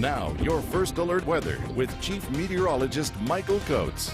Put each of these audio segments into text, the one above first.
Now, your first alert weather with Chief Meteorologist Michael Coates.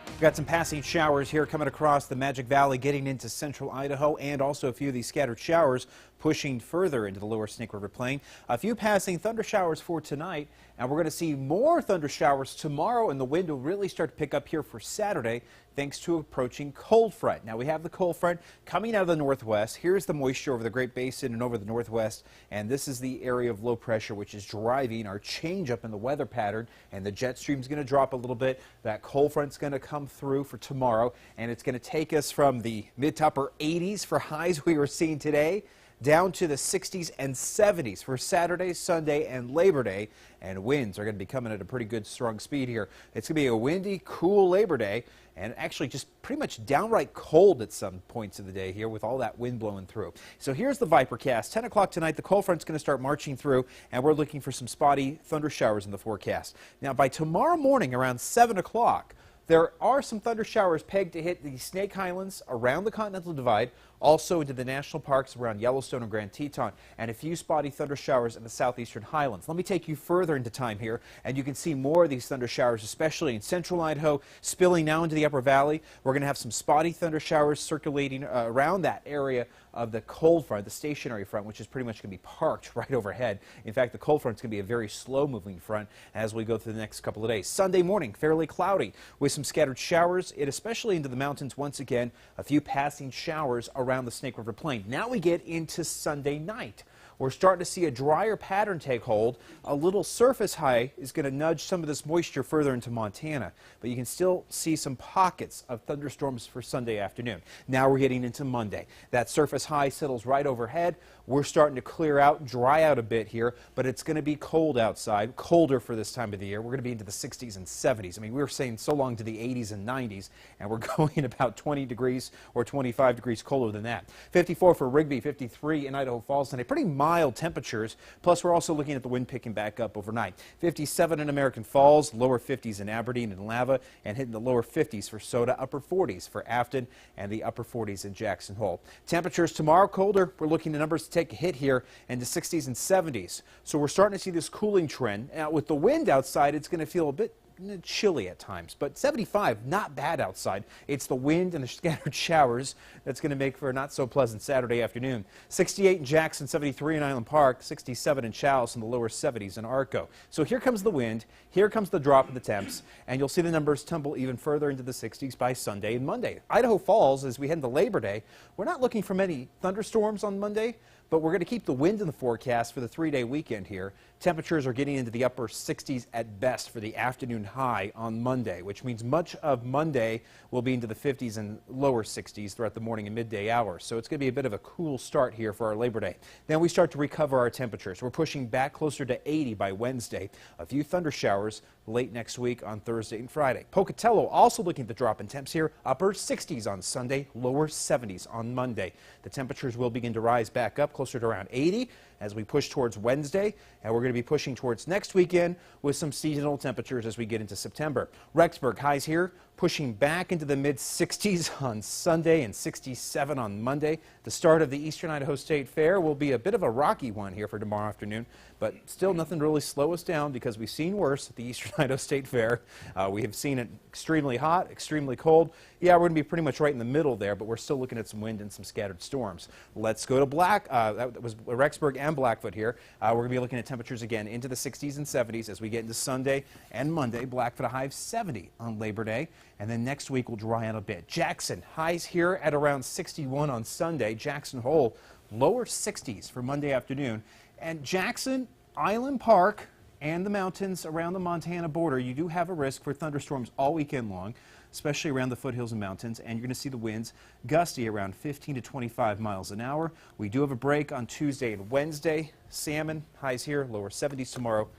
We've got some passing showers here coming across the Magic Valley, getting into central Idaho, and also a few of these scattered showers pushing further into the lower Snake River Plain. A few passing thunder showers for tonight, and we're going to see more thunder showers tomorrow, and the wind will really start to pick up here for Saturday thanks to approaching cold front. Now we have the cold front coming out of the northwest. Here's the moisture over the Great Basin and over the northwest, and this is the area of low pressure which is driving our change up in the weather pattern, and the jet stream is going to drop a little bit. That cold front's going to come through for tomorrow, and it's going to take us from the mid to upper 80s for highs we were seeing today down to the 60s and 70s for Saturday, Sunday, and Labor Day. And winds are going to be coming at a pretty good strong speed here. It's going to be a windy, cool Labor Day, and actually just pretty much downright cold at some points of the day here with all that wind blowing through. So here's the Vipercast. 10 o'clock tonight, the cold front's going to start marching through, and we're looking for some spotty thunder showers in the forecast. Now by tomorrow morning around 7 o'clock, there are some thunder showers pegged to hit the Snake Highlands around the Continental Divide, also into the national parks around Yellowstone and Grand Teton, and a few spotty thunder showers in the southeastern highlands. Let me take you further into time here, and you can see more of these thunder showers, especially in central Idaho, spilling now into the upper valley. We're going to have some spotty thunder showers circulating around that area of the cold front, the stationary front, which is pretty much going to be parked right overhead. In fact, the cold front is going to be a very slow-moving front as we go through the next couple of days. Sunday morning, fairly cloudy with some scattered showers, especially into the mountains once again, a few passing showers around the Snake River Plain. Now we get into Sunday night. We're starting to see a drier pattern take hold. A little surface high is going to nudge some of this moisture further into Montana, but you can still see some pockets of thunderstorms for Sunday afternoon. Now we're getting into Monday. That surface high settles right overhead. We're starting to clear out, dry out a bit here, but it's going to be cold outside, colder for this time of the year. We're going to be into the 60s and 70s. I mean, we were saying so long to the 80s and 90s, and we're going about 20 degrees or 25 degrees colder than that. 54 for Rigby, 53 in Idaho Falls tonight. Pretty mild temperatures, plus we're also looking at the wind picking back up overnight. 57 in American Falls, lower 50s in Aberdeen and Lava, and hitting the lower 50s for Soda, upper 40s for Afton, and the upper 40s in Jackson Hole. Temperatures tomorrow colder. We're looking at numbers to take a hit here in the 60s and 70s. So we're starting to see this cooling trend. Now with the wind outside, it's going to feel a bit chilly at times, but 75, not bad outside. It's the wind and the scattered showers that's going to make for a not so pleasant Saturday afternoon. 68 in Jackson, 73 in Island Park, 67 in Challis, in the lower 70s in Arco. So here comes the wind, here comes the drop in the temps, and you'll see the numbers tumble even further into the 60s by Sunday and Monday. Idaho Falls, as we head into Labor Day, we're not looking for many thunderstorms on Monday, but we're going to keep the wind in the forecast for the three-day weekend here. Temperatures are getting into the upper 60s at best for the afternoon high on Monday, which means much of Monday will be into the 50s and lower 60s throughout the morning and midday hours. So it's going to be a bit of a cool start here for our Labor Day. Then we start to recover our temperatures. We're pushing back closer to 80 by Wednesday. A few thunder showers late next week on Thursday and Friday. Pocatello also looking at the drop in temps here. Upper 60s on Sunday, lower 70s on Monday. The temperatures will begin to rise back up closer to around 80 as we push towards Wednesday, and we're going to be pushing towards next weekend with some seasonal temperatures as we get into September. Rexburg highs here pushing back into the mid-60s on Sunday and 67 on Monday. The start of the Eastern Idaho State Fair will be a bit of a rocky one here for tomorrow afternoon, but still nothing to really slow us down because we've seen worse at the Eastern Idaho State Fair. We have seen it extremely hot, extremely cold. Yeah, we're going to be pretty much right in the middle there, but we're still looking at some wind and some scattered storms. Let's go to that was Rexburg and Blackfoot here. We're going to be looking at temperatures again into the 60s and 70s as we get into Sunday and Monday. Blackfoot a high of 70 on Labor Day, and then next week will dry out a bit. Jackson highs here at around 61 on Sunday. Jackson Hole lower 60s for Monday afternoon, and Jackson, Island Park, and the mountains around the Montana border, you do have a risk for thunderstorms all weekend long, especially around the foothills and mountains, and you're going to see the winds gusty around 15 to 25 miles an hour. We do have a break on Tuesday and Wednesday. Salmon highs here, lower 70s tomorrow,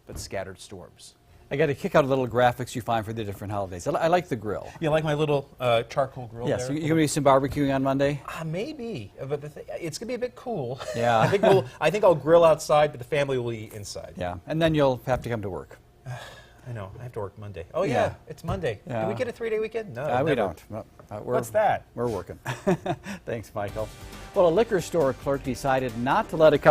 but scattered storms. I got to kick out a little graphics you find for the different holidays. I like the grill. You like my little charcoal grill yes, there? You're going to do some barbecuing on Monday? Maybe, but it's going to be a bit cool. Yeah. I think I'll grill outside, but the family will eat inside. Yeah, and then you'll have to come to work. I know. I have to work Monday. Oh, yeah. It's Monday. Yeah. Do we get a three-day weekend? No, we don't. What's that? We're working. Thanks, Michael. Well, a liquor store clerk decided not to let a couple